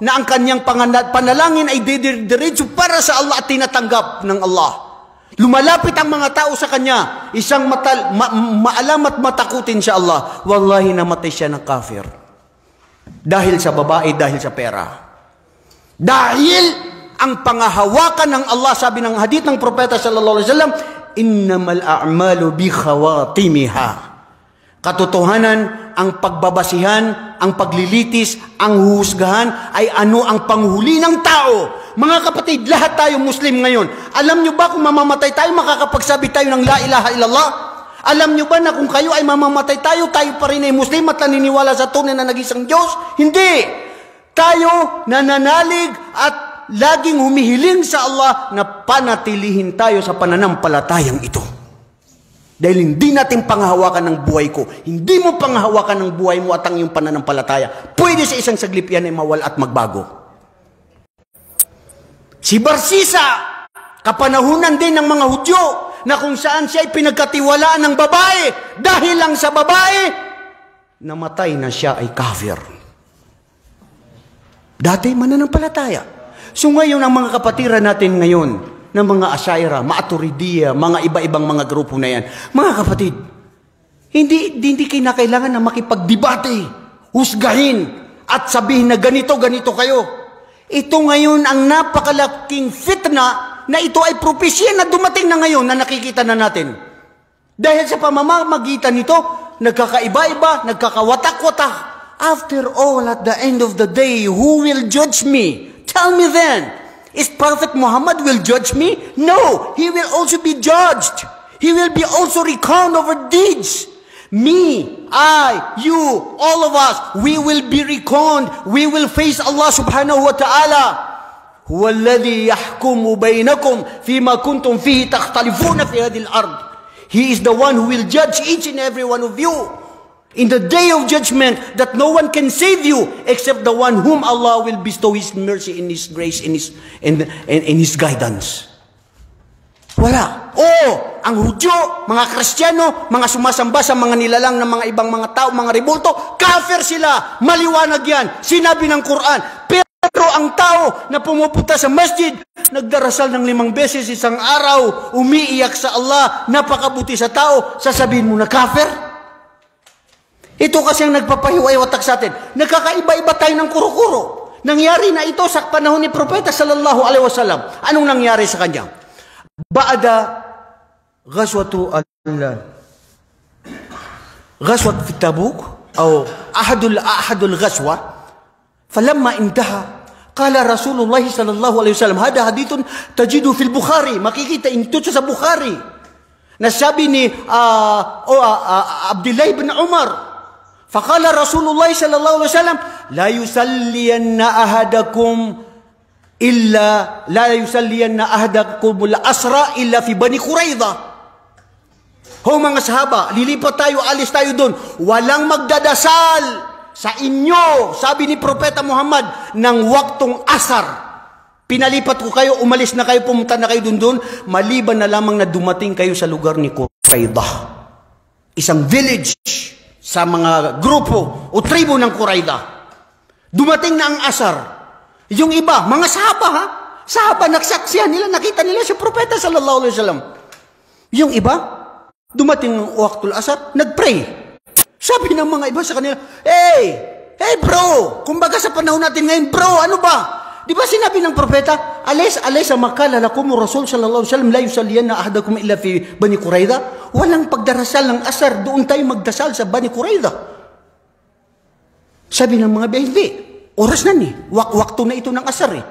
na ang kanyang panalangin ay didiretso para sa Allah at tinatanggap ng Allah. Lumalapit ang mga tao sa kanya, isang maalam at matakutin sa Allah. Wallahi, namatay siya ng kafir. Dahil sa babae, dahil sa pera. Dahil ang pangahawakan ng Allah, sabi ng hadith ng propeta sallallahu alaihi wasallam, innamal a'malu bi khawatimiha. Katotohanan, ang pagbabasihan, ang paglilitis, ang huhusgahan ay ano ang panghuli ng tao. Mga kapatid, lahat tayo Muslim ngayon. Alam nyo ba kung mamamatay tayo, makakapagsabi tayo ng la ilaha illallah? Alam nyo ba na kung kayo ay mamamatay tayo pa rin ay Muslim at naniniwala sa tunay na nag-isang Diyos? Hindi! Tayo nananalig at laging humihiling sa Allah na panatilihin tayo sa pananampalatayang ito. Dahil hindi natin panghahawakan ng buhay ko. Hindi mo panghahawakan ng buhay mo at ang iyong pananampalataya. Pwede sa isang saglit yan ay mawala at magbago. Si Barsisa, kapanahunan din ng mga Hudyo, na kung saan siya ay pinagkatiwalaan ng babae. Dahil lang sa babae, namatay na siya ay kafir. Dati mananampalataya. So ngayon, ang mga kapatiran natin ngayon, ng mga Asyaira, Maaturidiya, mga iba-ibang mga grupo na yan, mga kapatid, hindi kinakailangan na makipagdebate, husgahin, at sabihin na ganito kayo. Ito ngayon ang napakalaking fitna na ito ay propesya na dumating na ngayon na nakikita na natin. Dahil sa pamamagitan nito, nagkakaiba-iba, nagkakawatak-watak. After all, at the end of the day, who will judge me? Tell me then, is Prophet Muhammad will judge me? No, he will also be judged. He will be also reckoned over deeds. Me, I, you, all of us, we will be reckoned. We will face Allah subhanahu wa ta'ala. Huwa alladhi yahkumu bainakum fima kuntum fihi takhtalifuna fi hadhihi al-ard. He is the one who will judge each and every one of you. In the day of judgment, that no one can save you except the one whom Allah will bestow His mercy and His grace and His guidance. Wala. Ang Hudyo, mga Kristiyano, mga sumasamba sa mga nilalang ng mga ibang mga tao, mga rebulto, kafir sila. Maliwanag yan. Sinabi ng Quran. Pero ang tao na pumupunta sa masjid, nagdarasal ng 5 beses isang araw, umiiyak sa Allah, napakabuti sa tao, sasabihin mo na kafir? Ito kasi ang nagpapahiwa-watak sa atin. Nagkakaiba-iba tayo ng kuro-kuro. Nangyari na ito sa panahon ni Propeta sallallahu alaihi wasallam. Anong nangyari sa kanya? Ba'da ghazwat fi Tabuk o ahadul ghazwa, falamma intaha, qala Rasulullah sallallahu alaihi wasallam, hada hadithun tajidu fil Bukhari, makikita ito sa Bukhari. Nasabi ni Abdullah ibn Umar, فقال رسول الله صلى الله عليه وسلم لا يصلين أحدكم الأسرى إلا في بني قريظة. Ho mga sahaba, lilipat tayo, alis tayo doon. Walang magdadasal sa inyo, sabi ni Propeta Muhammad, ng waktong asar. Pinalipat ko kayo, umalis na kayo, pumunta na kayo doon, maliban na lamang na dumating kayo sa lugar ni Quraidah. Isang village sa mga grupo o tribo ng Quraidah. Dumating na ang asar. Yung iba, mga sahaba ha? Sahaba, nagsaksihan nila, nakita nila si Propeta sallallahu alaihi wasallam. Yung iba, dumating ang waktul asar, nagpray. Sabi ng mga iba sa kanila, hey bro, kumbaga sa panahon natin ngayon, bro, ano ba? Di ba sinabi ng propeta, alaysa makala lakum Rasul sallallahu alaihi wasallam la yusalliyanna ahadakum illa fi Bani Quraidah? Walang pagdarasal ng asar, doon tayo magdasal sa Bani Quraidah. Sabi ng mga hindi, oras na ni, wakto na ito ng asar eh.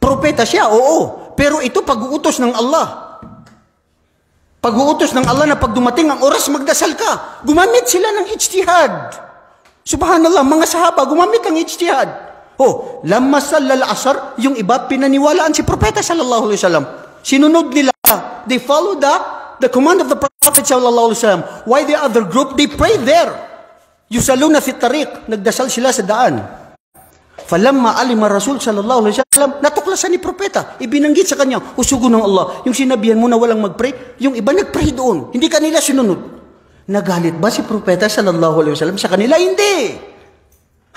Propeta siya, oo, pero ito pag-uutos ng Allah. Pag-uutos ng Allah na pag dumating ang oras, magdasal ka. Gumamit sila ng ijtihad. Subhanallah, mga sahaba, gumamit ng ijtihad. Lamma sallal asar, yung iba pinaniwalaan si Propeta sallallahu alaihi wasallam. Sinunod nila. They follow the command of the Prophet sallallahu alaihi wasallam. Why the other group? They pray there. Yusaluna fi tariq. Nagdasal sila sa daan. Falamma alima Rasul sallallahu alaihi wasallam, natuklasan ni propeta, ibinanggit sa kanya, usugo ng Allah, yung sinabihan mo na walang mag-pray, yung iba nag-pray doon, hindi kanila sinunod. Nagalit ba si propeta sallallahu alaihi wasallam sa kanila? Hindi.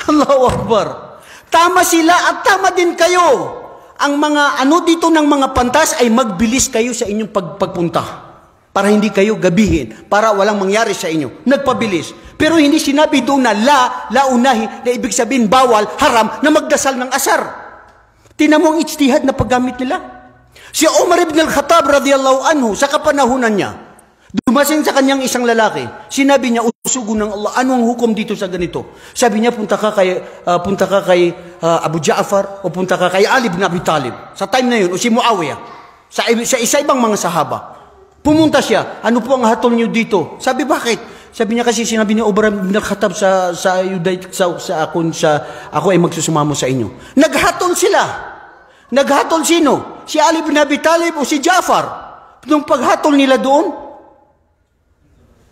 Allahu Akbar. Tama sila at tama din kayo. Ang mga dito ng mga pantas ay magbilis kayo sa inyong pagpunta. Para hindi kayo gabihin, para walang mangyari sa inyo. Nagpabilis. Pero hindi sinabi doon na launahi, na ibig sabihin bawal, haram, na magdasal ng asar. Tingnan mo ang ijtihad na paggamit nila. Si Umar ibn al-Khattab radiyallahu anhu, sa kapanahunan niya, dumating sa kanyang isang lalaki, sinabi niya, usugo ng Allah, ano ang hukom dito sa ganito? Sabi niya, punta ka kay Abu Ja'far, o punta ka kay Ali ibn Abi Talib. Sa time na yun, o si Muawiyah, sa isa ibang mga sahaba. Pumunta siya, ano po ang hatol niyo dito? Sabi, bakit? Sabi niya kasi sinabi ni Umar ibn al-Khattab ako ay magsusumamo sa inyo. Naghatol sila. Naghatol sino? Si Ali ibn Abi Talib o si Ja'far. Nung paghatol nila doon,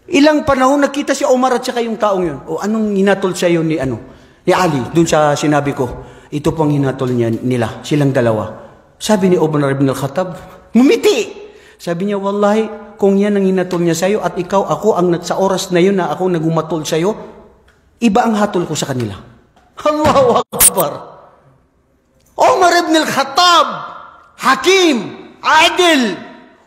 ilang panahon nakita si Umar at saka yung taong yun. O anong hinatol sa iyo ni Ali? Doon sa sinabi ko, ito pong hinatol nila, silang dalawa. Sabi ni Umar ibn al-Khattab, ngumiti. Sabi niya, wallahi, kung yan ang hinatol niya sa'yo at ikaw, ako, sa oras na yun na ako nagumatol sa'yo, iba ang hatol ko sa kanila. Allahu Akbar. Umar ibn al-Khattab, hakim, adil,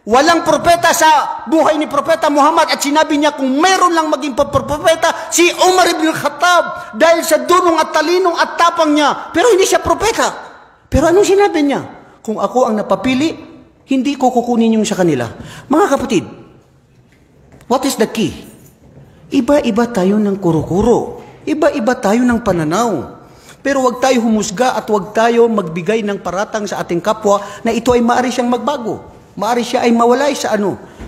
walang propeta sa buhay ni Propeta Muhammad at sinabi niya kung meron lang maging propeta, si Umar ibn al-Khattab dahil sa dunong at talinong at tapang niya. Pero hindi siya propeta. Pero anong sinabi niya? Kung ako ang napapili, hindi ko kukunin yung sa kanila. Mga kapatid, what is the key? Iba-iba tayo ng kuro-kuro. Iba-iba tayo ng pananaw. Pero wag tayo humusga at wag tayo magbigay ng paratang sa ating kapwa na ito ay maaari siyang magbago. Maaari siya ay mawalay sa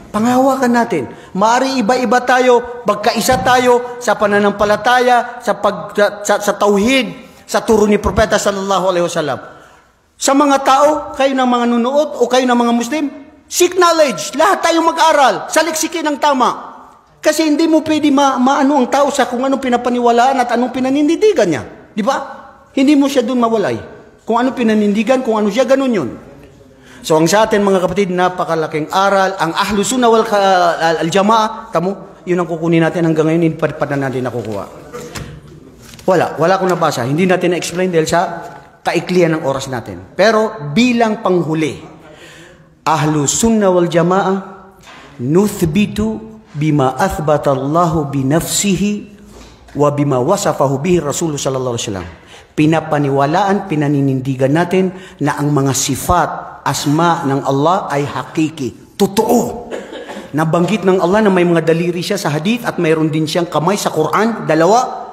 Panghawakan natin. Maaari iba-iba tayo, magkaisa tayo sa pananampalataya, sa tauhid, sa turo ni Propeta sallallahu alaihi wasallam. Sa mga tao, kayo ng mga nunood o kayo ng mga Muslim, seek knowledge. Lahat tayo mag-aral. Saliksikin ang tama. Kasi hindi mo pwede maano ang tao sa kung anong pinapaniwalaan at anong pinanindigan niya. Di ba? Hindi mo siya doon mawalay. Kung anong pinanindigan, kung ano siya, ganun yun. So ang sa atin mga kapatid, napakalaking aral. Ang Ahlus Sunnah wal Jamaa, tamo, yun ang kukunin natin hanggang ngayon, hindi pa na natin nakukuha. Wala akong nabasa. Hindi natin na-explain dahil sa kaiklian ng oras natin. Pero bilang panghuli, Ahlus Sunnah wal Jamaa nuthbitu bima athbata Allahu binafsihi wa bima wasafahu bihi Rasul sallallahu alaihi wasallam. Pinapaniwalaan, pinaninindigan natin na ang mga sifat, asma ng Allah ay hakiki, totoo. Nabanggit ng Allah na may mga daliri siya sa hadith at mayroon din siyang kamay sa Quran, dalawa.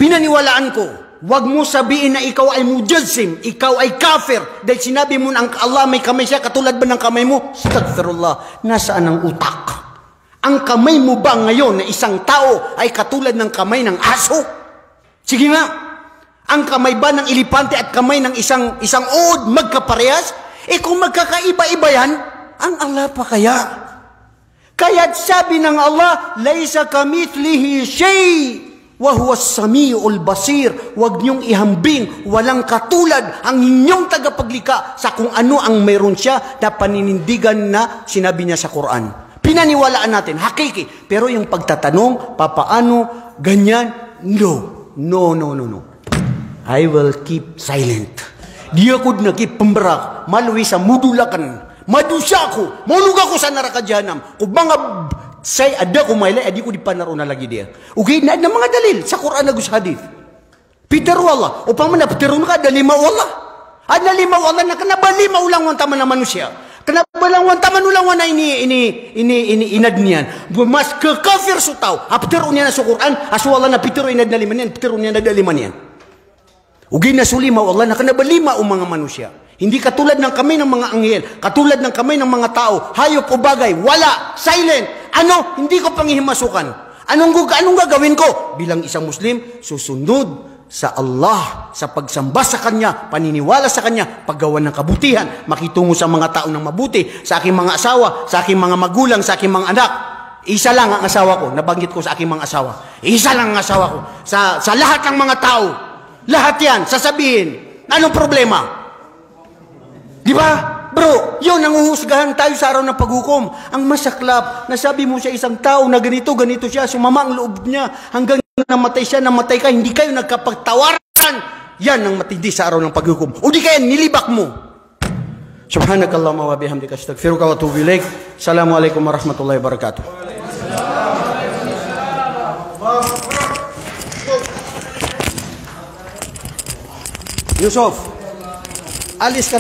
Pinaniwalaan ko. Huwag mo sabihin na ikaw ay mujazim, ikaw ay kafir. Dahil sinabi mo na Allah may kamay siya, katulad ba ng kamay mo? Astaghfirullah, nasaan ang utak? Ang kamay mo ba ngayon na isang tao ay katulad ng kamay ng aso? Sige nga, ang kamay ba ng elepante at kamay ng isang uod magkaparehas? Kung magkakaiba-iba yan, ang Allah pa kaya? Kaya't sabi ng Allah, Laysa kamithlihi shay' wa huwa as-sami'ul basir. Huwag niyong ihambing, walang katulad ang inyong tagapaglikha sa kung ano ang meron siya na paninindigan na sinabi niya sa Quran. Pinaniwalaan natin, hakiki. Pero yung pagtatanong, papaano, ganyan, no. I will keep silent. Di ako nakipambarak, maluwi sa mudulakan. Madusya ako, maulog ako sa neraka jahanam. Kung mga say ada ko mailay, adi ko di panaro na lagi dia. Okay, na mga dalil sa Quran na sa hadith. Peter wallah, upang man Peter ka dalima wallah. Ada lima wallah na kanabali maulang wan taman na manusia. Kanabalang wan taman ulang wan na ini inad niyan. Mas ke kafir sutaw. Peter unya na sa Quran, aswala na Peter inad na lima niyan, Peter unya na dalima niyan. Ugay na sulima wallah na kanabalima o mga manusia. Hindi katulad ng kamay ng mga anghel, katulad ng kamay ng mga tao, hayop o bagay, wala, silent. Ano? Hindi ko pangihimasukan. Anong gagawin ko? Bilang isang Muslim, susunod sa Allah, sa pagsamba sa Kanya, paniniwala sa Kanya, paggawa ng kabutihan, makitungo sa mga tao ng mabuti, sa aking mga asawa, sa aking mga magulang, sa aking mga anak. Isa lang ang asawa ko, nabanggit ko sa aking mga asawa. Isa lang ang asawa ko. Sa lahat ng mga tao, Lahat yan, sasabihin. Anong problema? Di ba? Bro, yun ang uhusgahan tayo sa araw ng paghukom. Ang masaklap, nasabi mo sa isang tao na ganito siya, sumama ang loob niya, hanggang namatay siya, namatay ka, hindi kayo nagkapagtawaran. Yan ang matindi sa araw ng paghukom. O di kaya, nilibak mo. Subhanakallahumma wa bihamdika astaghfiruka wa atubu ilaik. Assalamualaikum warahmatullahi wabarakatuh. Yusuf, alis ka.